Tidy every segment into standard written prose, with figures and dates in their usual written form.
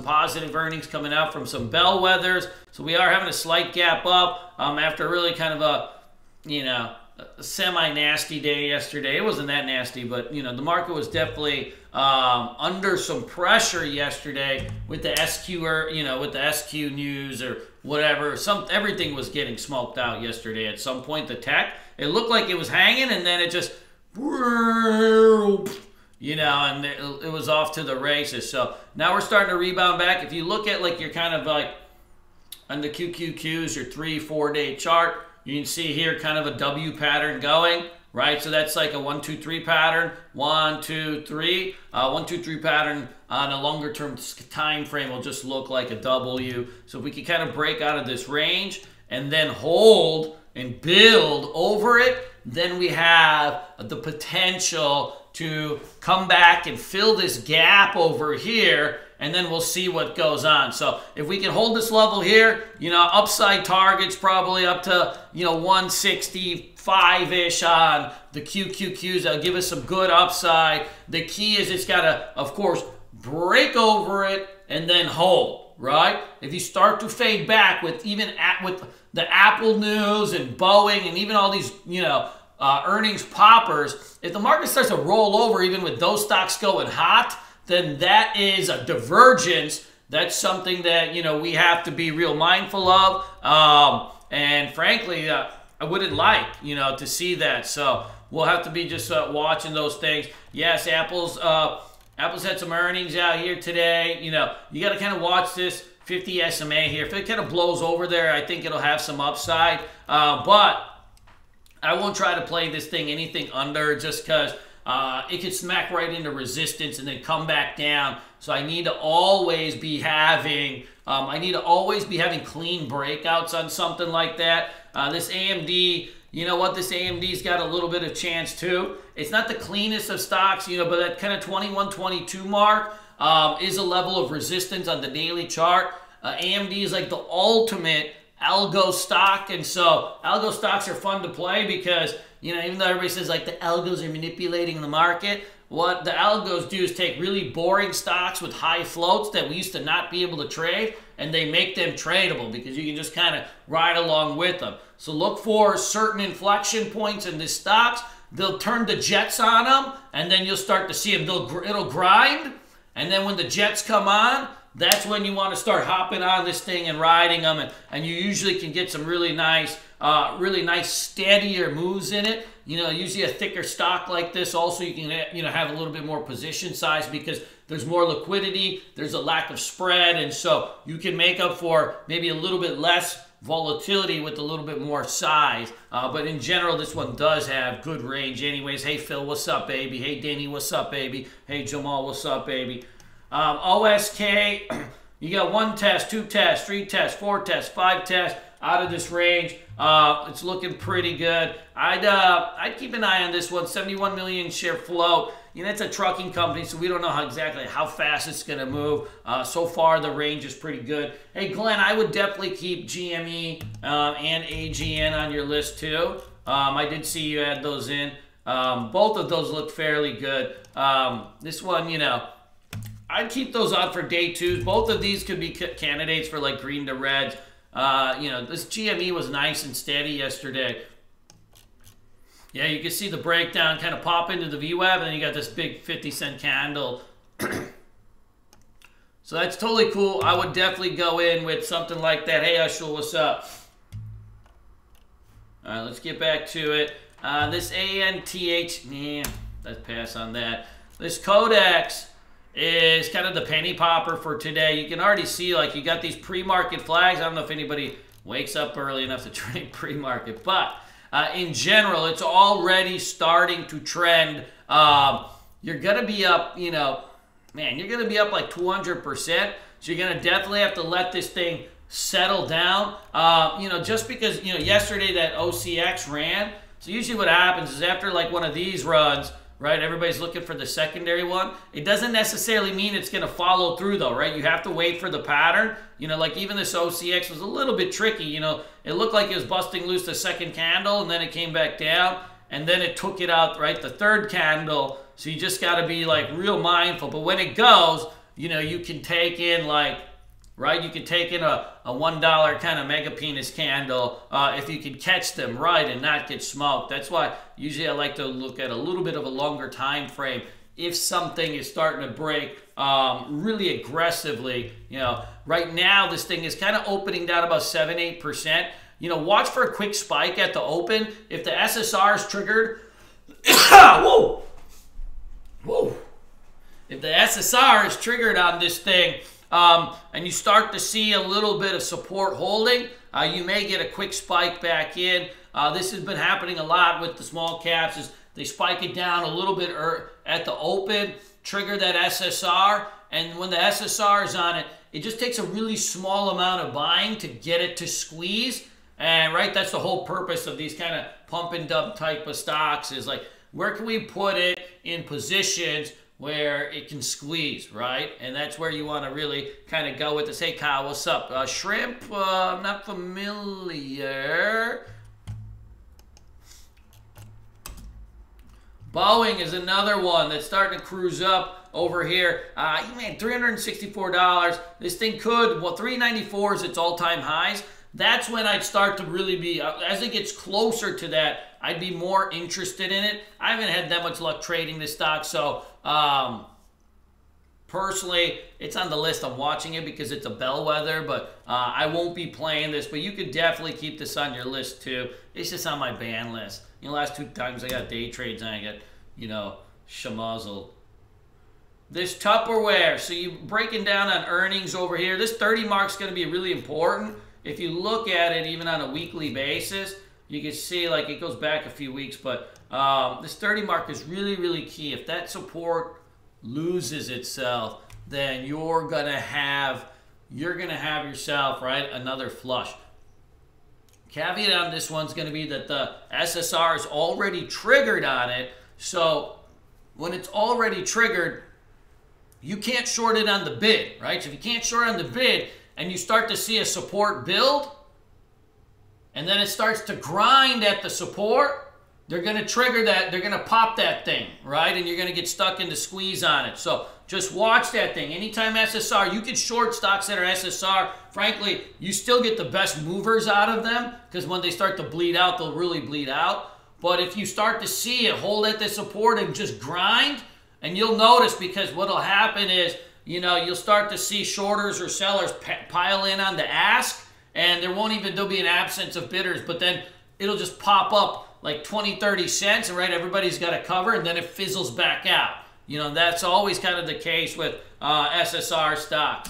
positive earnings coming out from some bellwethers. So we are having a slight gap up after really kind of a, a semi-nasty day yesterday. It wasn't that nasty, but, the market was definitely under some pressure yesterday with the SQ, with the SQ news or whatever. Everything was getting smoked out yesterday at some point. The tech, it looked like it was hanging, and then it just, and it was off to the races. So now we're starting to rebound back. If you look at like your kind of like on the QQQs, your 3-4 day chart, you can see here kind of a W pattern going, right? So that's like a 1, 2, 3 pattern. 1, 2, 3. 1, 2, 3 pattern on a longer term time frame will just look like a W. So if we can kind of break out of this range and then hold and build over it, then we have the potential to come back and fill this gap over here, and then we'll see what goes on. So if we can hold this level here, upside targets probably up to, 165-ish on the QQQs. That'll give us some good upside. The key is it's got to, of course, break over it and then hold, right? If you start to fade back with with the Apple news and Boeing and even all these, earnings poppers, if the market starts to roll over even with those stocks going hot, then that is a divergence. That's something that, we have to be real mindful of. And frankly, I wouldn't like, to see that. So we'll have to be just watching those things. Yes, Apple's had some earnings out here today. You got to kind of watch this 50 SMA here. If it kind of blows over there, I think it'll have some upside. But I won't try to play this thing anything under just because it could smack right into resistance and then come back down. So I need to always be having clean breakouts on something like that. This AMD, this AMD's got a little bit of chance too. It's not the cleanest of stocks, but that kind of 21, 22 mark is a level of resistance on the daily chart. AMD is like the ultimate algo stock, and so algo stocks are fun to play because even though everybody says like the algos are manipulating the market, what the algos do is take really boring stocks with high floats that we used to not be able to trade, and they make them tradable because you can just kind of ride along with them. So look for certain inflection points in these stocks. They'll turn the jets on them, and then you'll start to see them. It'll grind, and then when the jets come on, that's when you want to start hopping on this thing and riding them, and you usually can get some really nice steadier moves in it. Usually a thicker stock like this also you can have a little bit more position size because there's more liquidity, there's a lack of spread, and so you can make up for maybe a little bit less volatility with a little bit more size. But in general, this one does have good range anyways. Hey Phil, what's up, baby? Hey Danny, what's up, baby? Hey Jamal, what's up, baby? OSK, you got 1 test, 2 tests, 3 tests, 4 tests, 5 tests out of this range. It's looking pretty good. I'd keep an eye on this one. 71 million share float. It's a trucking company, so we don't know exactly how fast it's going to move. So far, the range is pretty good. Hey, Glenn, I would definitely keep GME and AGN on your list too. I did see you add those in. Both of those look fairly good. This one, I'd keep those on for day 2s. Both of these could be candidates for like green to reds. This GME was nice and steady yesterday. Yeah, you can see the breakdown kind of pop into the VWAP, and then you got this big 50-cent candle. So that's totally cool. I would definitely go in with something like that. Hey, Ushul, what's up? All right, let's get back to it. This ANTH, let's pass on that. This Codex is kind of the penny popper for today. You can already see, like, you got these pre-market flags. I don't know if anybody wakes up early enough to trade pre-market, but in general, it's already starting to trend. You're going to be up, you're going to be up like 200%. So you're going to definitely have to let this thing settle down. Just because, yesterday that OCX ran. So usually what happens is after like one of these runs, right, everybody's looking for the secondary one. It doesn't necessarily mean it's going to follow through though, right? You have to wait for the pattern. Like even this OCX was a little bit tricky. It looked like it was busting loose the second candle, and then it came back down, and then it took it out, right, the third candle. So you just got to be like real mindful. But when it goes, you know, you can take in like, right? You can take in a $1 kind of mega penis candle if you can catch them right and not get smoked. That's why usually I like to look at a little bit of a longer time frame if something is starting to break really aggressively. You know, right now this thing is kind of opening down about 7-8%. You know, watch for a quick spike at the open. If the SSR is triggered, whoa, whoa. If the SSR is triggered on this thing, and you start to see a little bit of support holding, you may get a quick spike back in. This has been happening a lot with the small caps. Is they spike it down a little bit at the open, trigger that SSR, and when the SSR is on it, it just takes a really small amount of buying to get it to squeeze. And right, that's the whole purpose of these kind of pump and dump type of stocks, is like, where can we put it in positions where it can squeeze, right? And that's where you want to really kind of go with this. Hey, Kyle, what's up? Shrimp, I'm not familiar. Boeing is another one that's starting to cruise up over here. Man, $364. This thing could, well, $394 is its all-time highs. That's when I'd start to really be, as it gets closer to that, I'd be more interested in it. I haven't had that much luck trading this stock, so personally, it's on the list. I'm watching it because it's a bellwether, but I won't be playing this. But you could definitely keep this on your list too. It's just on my ban list. You know, last 2 times I got day trades and I got, you know, schmuzzled. This Tupperware, so you breaking down on earnings over here. This 30 mark is going to be really important. If you look at it even on a weekly basis, you can see like it goes back a few weeks, but this 30 mark is really, really key. If that support loses itself, then you're gonna have yourself, right, another flush. Caveat on this one's gonna be that the SSR is already triggered on it, so when it's already triggered, you can't short it on the bid, right? So if you can't short on the bid and you start to see a support build, and then it starts to grind at the support, they're going to trigger that. They're going to pop that thing, right? And you're going to get stuck into squeeze on it. So just watch that thing. Anytime SSR, you can short stocks that are SSR. Frankly, you still get the best movers out of them because when they start to bleed out, they'll really bleed out. But if you start to see it hold at the support and just grind, and you'll notice, because what will happen is, you know, you'll start to see shorters or sellers pile in on the ask, and there'll be an absence of bidders, but then it'll just pop up like 20, 30 cents, and right, everybody's got a cover, and then it fizzles back out. You know, that's always kind of the case with SSR stock.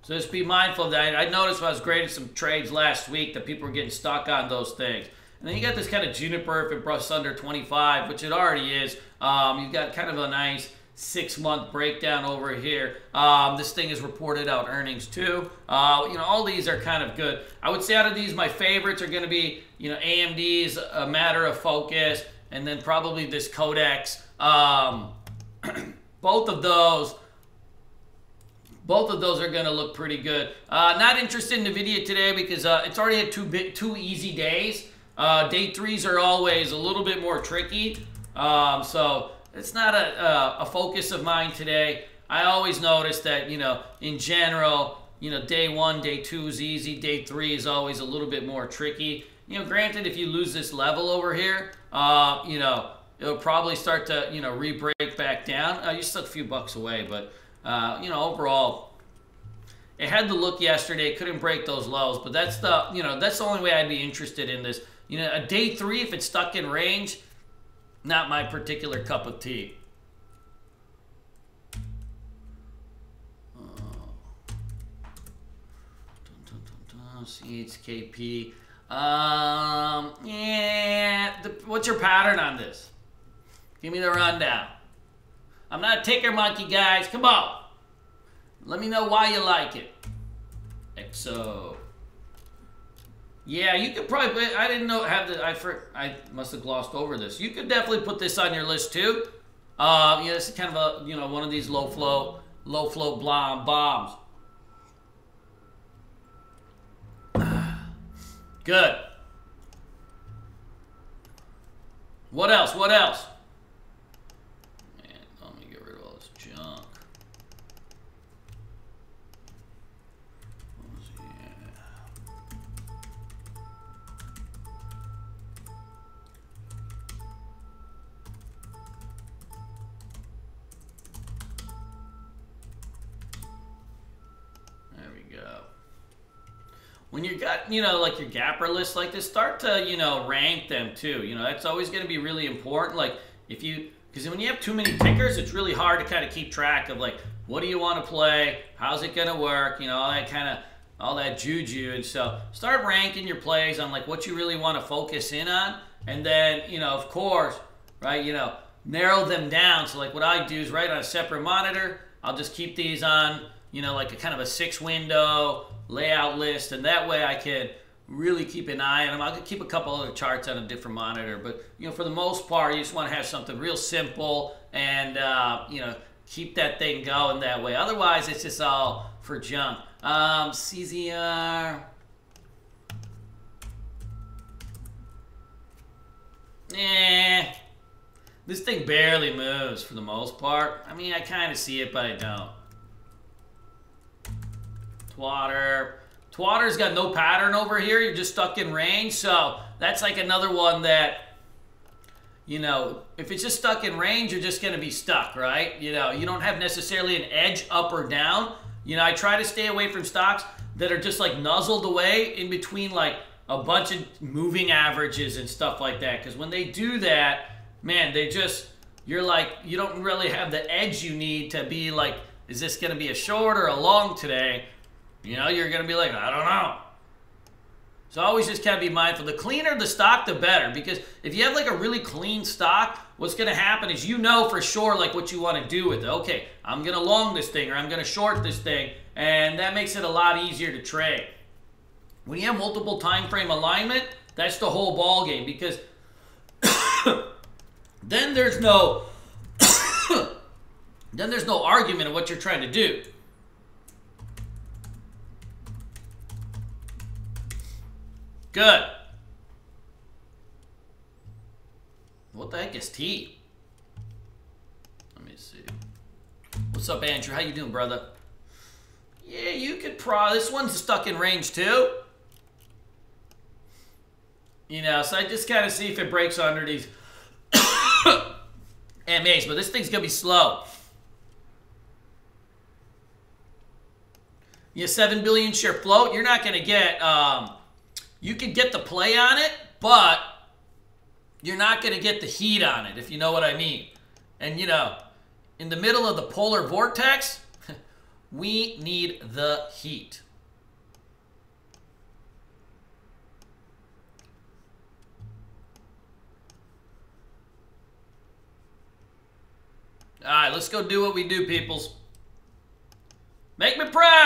So just be mindful of that. I noticed when I was grading some trades last week that people were getting stuck on those things. And then you got this kind of Juniper if it busts under 25, which it already is. You've got kind of a nice 6-month breakdown over here. This thing has reported out earnings too. You know, all these are kind of good. I would say out of these, my favorites are going to be, you know, AMD's a matter of focus, and then probably this Codex. Both of those are going to look pretty good. Not interested in NVIDIA today because it's already had two easy days. Day 3s are always a little bit more tricky. So it's not a focus of mine today. I always notice that, you know, in general, you know, day 1, day 2 is easy. Day 3 is always a little bit more tricky. You know, granted, if you lose this level over here, you know, it'll probably start to, you know, re-break back down. You're still a few bucks away, but, you know, overall, it had the look yesterday. It couldn't break those lows, but that's the, you know, that's the only way I'd be interested in this. You know, a day 3, if it's stuck in range, not my particular cup of tea. CHKP. Yeah. What's your pattern on this? Give me the rundown. I'm not a ticker monkey, guys. Come on. Let me know why you like it. XO. Yeah, you could probably. I didn't know I must have glossed over this. You could definitely put this on your list too. Yeah, this is kind of a, you know, one of these low flow bombs. Good. What else? What else? Man, let me get rid of all this junk. we go. When you got, like your gapper list like this, start to, rank them too. That's always going to be really important. Like because when you have too many tickers, it's really hard to kind of keep track of like, what do you want to play? How's it going to work? All that juju. And so start ranking your plays on like what you really want to focus in on. And then, of course, right, narrow them down. So like what I do is, right, on a separate monitor, I'll just keep these on, like a kind of a 6-window layout list, and that way I can really keep an eye on them. I'll keep a couple other charts on a different monitor, but for the most part, you just want to have something real simple and keep that thing going that way. Otherwise, it's just all for junk. CZR. This thing barely moves for the most part. I mean, I kind of see it, but I don't. Twatter's got no pattern over here. You're just stuck in range. So that's like another one that, if it's just stuck in range, you're just going to be stuck, right? You don't have necessarily an edge up or down. I try to stay away from stocks that are just like nuzzled away in between like a bunch of moving averages and stuff like that. Because when they do that, man, you're like, you don't really have the edge you need to be like, is this going to be a short or a long today? You're going to be like, I don't know. So always just kind of be mindful. The cleaner the stock, the better. Because if you have like a really clean stock, what's going to happen is for sure like what you want to do with it. Okay, I'm going to long this thing or I'm going to short this thing. And that makes it a lot easier to trade. When you have multiple time frame alignment, that's the whole ball game. Because then there's no argument of what you're trying to do. Good. What the heck is T? Let me see. What's up, Andrew? How you doing, brother? Yeah, you could this one's stuck in range too. So I just kind of see if it breaks under these MAs, but this thing's going to be slow. 7 billion share float. You're not going to get... you can get the play on it, but you're not going to get the heat on it, if you know what I mean. And, in the middle of the polar vortex, we need the heat. All right, let's go do what we do, peoples. Make me proud.